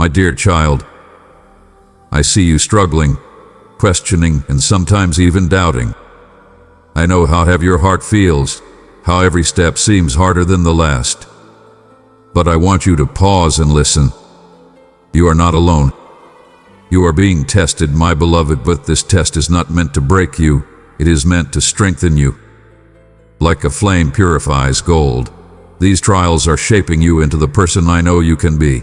My dear child, I see you struggling, questioning, and sometimes even doubting. I know how heavy your heart feels, how every step seems harder than the last. But I want you to pause and listen. You are not alone. You are being tested, my beloved, but this test is not meant to break you. It is meant to strengthen you. Like a flame purifies gold, these trials are shaping you into the person I know you can be.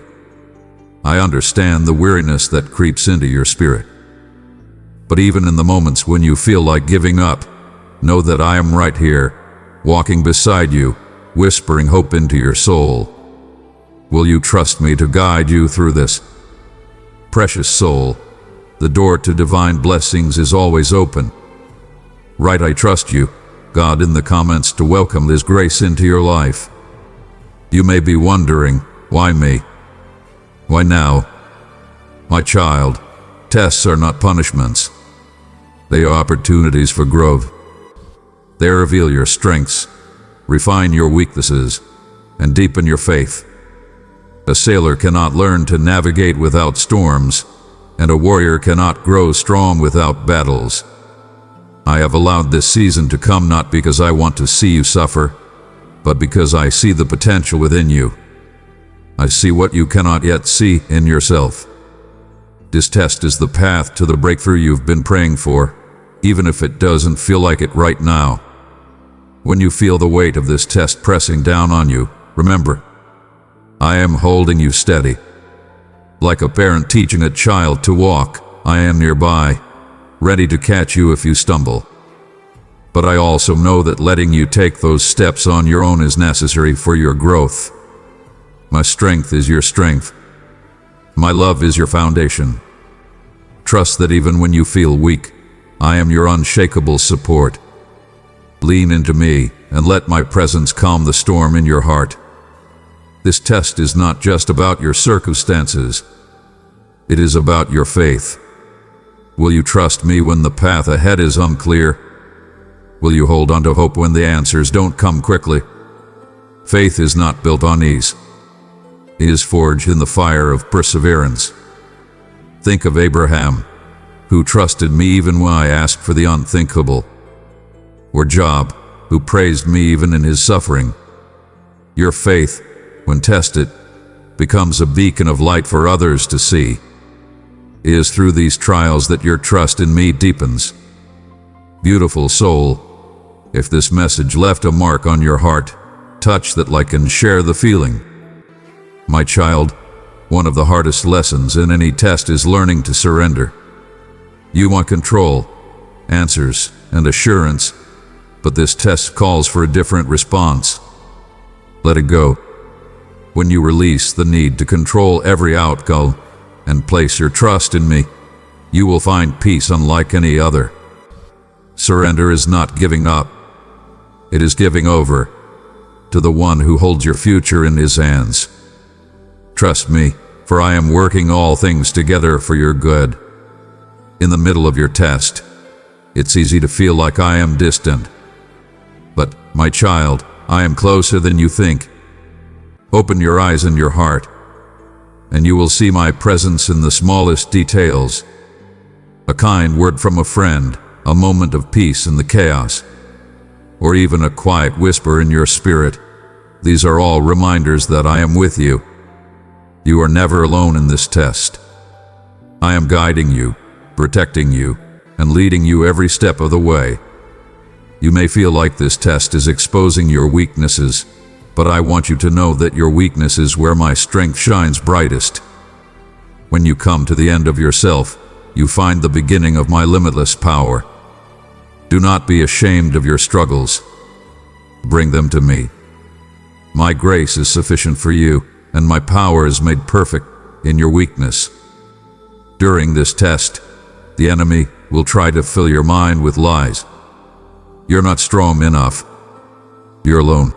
I understand the weariness that creeps into your spirit. But even in the moments when you feel like giving up, know that I am right here, walking beside you, whispering hope into your soul. Will you trust me to guide you through this? Precious soul, the door to divine blessings is always open. Write "I trust you," God, in the comments to welcome His grace into your life. You may be wondering, why me? Why now? My child, tests are not punishments. They are opportunities for growth. They reveal your strengths, refine your weaknesses, and deepen your faith. A sailor cannot learn to navigate without storms, and a warrior cannot grow strong without battles. I have allowed this season to come not because I want to see you suffer, but because I see the potential within you. I see what you cannot yet see in yourself. This test is the path to the breakthrough you've been praying for, even if it doesn't feel like it right now. When you feel the weight of this test pressing down on you, remember, I am holding you steady. Like a parent teaching a child to walk, I am nearby, ready to catch you if you stumble. But I also know that letting you take those steps on your own is necessary for your growth. My strength is your strength. My love is your foundation. Trust that even when you feel weak, I am your unshakable support. Lean into me and let my presence calm the storm in your heart. This test is not just about your circumstances. It is about your faith. Will you trust me when the path ahead is unclear? Will you hold on to hope when the answers don't come quickly? Faith is not built on ease. It is forged in the fire of perseverance. Think of Abraham, who trusted me even when I asked for the unthinkable. Or Job, who praised me even in his suffering. Your faith, when tested, becomes a beacon of light for others to see. It is through these trials that your trust in me deepens. Beautiful soul, if this message left a mark on your heart, touch that like and share the feeling. My child, one of the hardest lessons in any test is learning to surrender. You want control, answers, and assurance, but this test calls for a different response. Let it go. When you release the need to control every outcome and place your trust in me, you will find peace unlike any other. Surrender is not giving up. It is giving over to the one who holds your future in his hands. Trust me, for I am working all things together for your good. In the middle of your test, it's easy to feel like I am distant. But, my child, I am closer than you think. Open your eyes and your heart, and you will see my presence in the smallest details. A kind word from a friend, a moment of peace in the chaos, or even a quiet whisper in your spirit. These are all reminders that I am with you. You are never alone in this test. I am guiding you, protecting you, and leading you every step of the way. You may feel like this test is exposing your weaknesses, but I want you to know that your weakness is where my strength shines brightest. When you come to the end of yourself, you find the beginning of my limitless power. Do not be ashamed of your struggles. Bring them to me. My grace is sufficient for you, and my power is made perfect in your weakness. During this test, the enemy will try to fill your mind with lies. You're not strong enough. You're alone.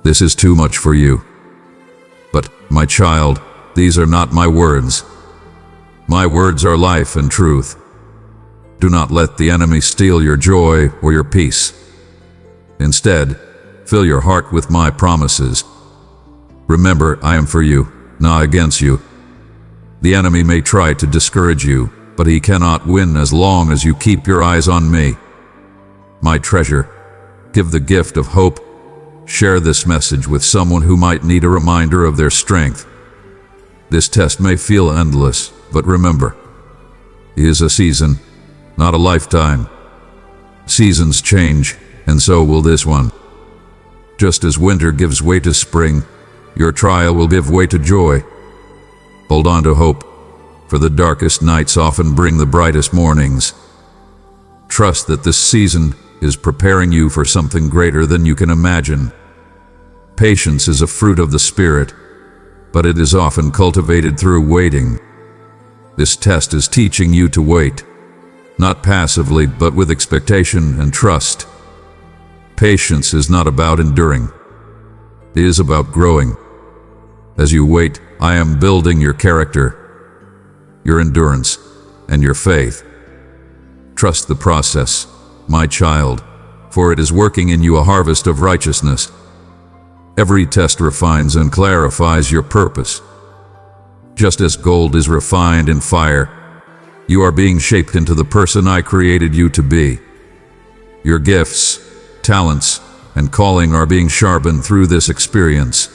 This is too much for you. But, my child, these are not my words. My words are life and truth. Do not let the enemy steal your joy or your peace. Instead, fill your heart with my promises. Remember, I am for you, not against you. The enemy may try to discourage you, but he cannot win as long as you keep your eyes on me. My treasure, give the gift of hope. Share this message with someone who might need a reminder of their strength. This test may feel endless, but remember, it is a season, not a lifetime. Seasons change, and so will this one. Just as winter gives way to spring, your trial will give way to joy. Hold on to hope, for the darkest nights often bring the brightest mornings. Trust that this season is preparing you for something greater than you can imagine. Patience is a fruit of the Spirit, but it is often cultivated through waiting. This test is teaching you to wait, not passively, but with expectation and trust. Patience is not about enduring. It is about growing. As you wait, I am building your character, your endurance, and your faith. Trust the process, my child, for it is working in you a harvest of righteousness. Every test refines and clarifies your purpose. Just as gold is refined in fire, you are being shaped into the person I created you to be. Your gifts, talents, and calling are being sharpened through this experience.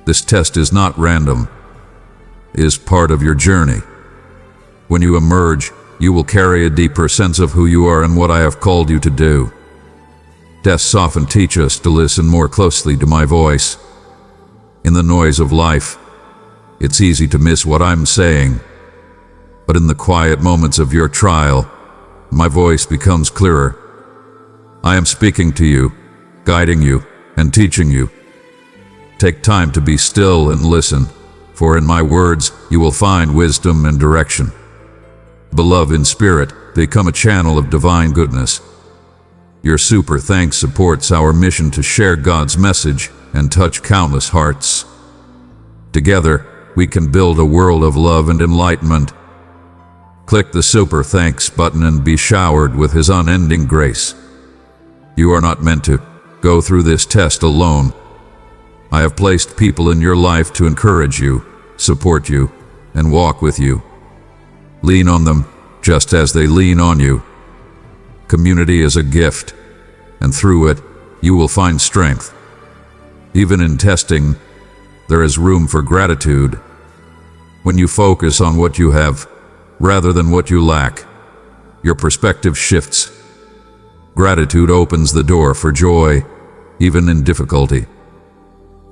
This test is not random. It is part of your journey. When you emerge, you will carry a deeper sense of who you are and what I have called you to do. Tests often teach us to listen more closely to my voice. In the noise of life, it's easy to miss what I'm saying. But in the quiet moments of your trial, my voice becomes clearer. I am speaking to you, guiding you, and teaching you. Take time to be still and listen, for in my words you will find wisdom and direction. Beloved in spirit, become a channel of divine goodness. Your super thanks supports our mission to share God's message and touch countless hearts. Together, we can build a world of love and enlightenment. Click the super thanks button and be showered with His unending grace. You are not meant to go through this test alone. I have placed people in your life to encourage you, support you, and walk with you. Lean on them just as they lean on you. Community is a gift, and through it, you will find strength. Even in testing, there is room for gratitude. When you focus on what you have, rather than what you lack, your perspective shifts. Gratitude opens the door for joy, even in difficulty.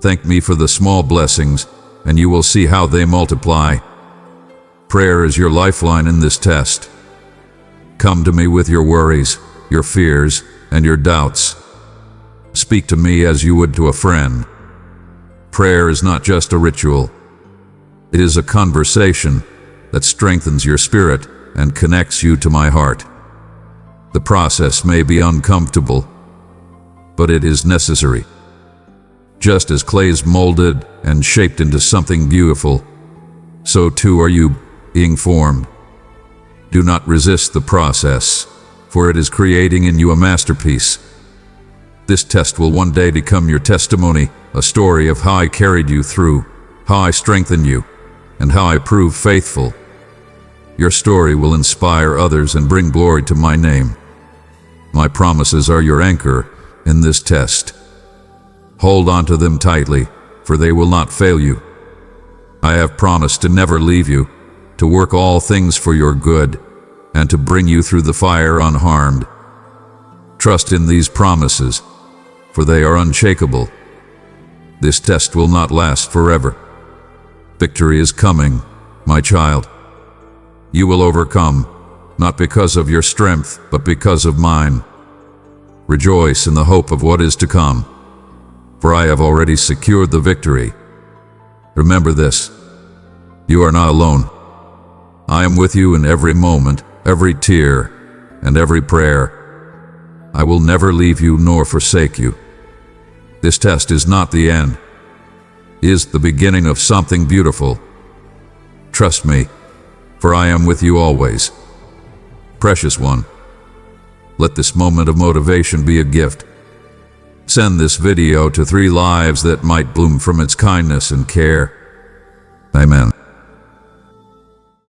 Thank me for the small blessings, and you will see how they multiply. Prayer is your lifeline in this test. Come to me with your worries, your fears, and your doubts. Speak to me as you would to a friend. Prayer is not just a ritual. It is a conversation that strengthens your spirit and connects you to my heart. The process may be uncomfortable, but it is necessary. Just as clay is molded and shaped into something beautiful, so too are you being formed. Do not resist the process, for it is creating in you a masterpiece. This test will one day become your testimony, a story of how I carried you through, how I strengthened you, and how I proved faithful. Your story will inspire others and bring glory to my name. My promises are your anchor in this test. Hold on to them tightly, for they will not fail you. I have promised to never leave you, to work all things for your good, and to bring you through the fire unharmed. Trust in these promises, for they are unshakable. This test will not last forever. Victory is coming, my child. You will overcome, not because of your strength, but because of mine. Rejoice in the hope of what is to come, for I have already secured the victory. Remember this: you are not alone. I am with you in every moment, every tear, and every prayer. I will never leave you nor forsake you. This test is not the end. It is the beginning of something beautiful. Trust me, for I am with you always. Precious one, let this moment of motivation be a gift. Send this video to 3 lives that might bloom from its kindness and care. Amen.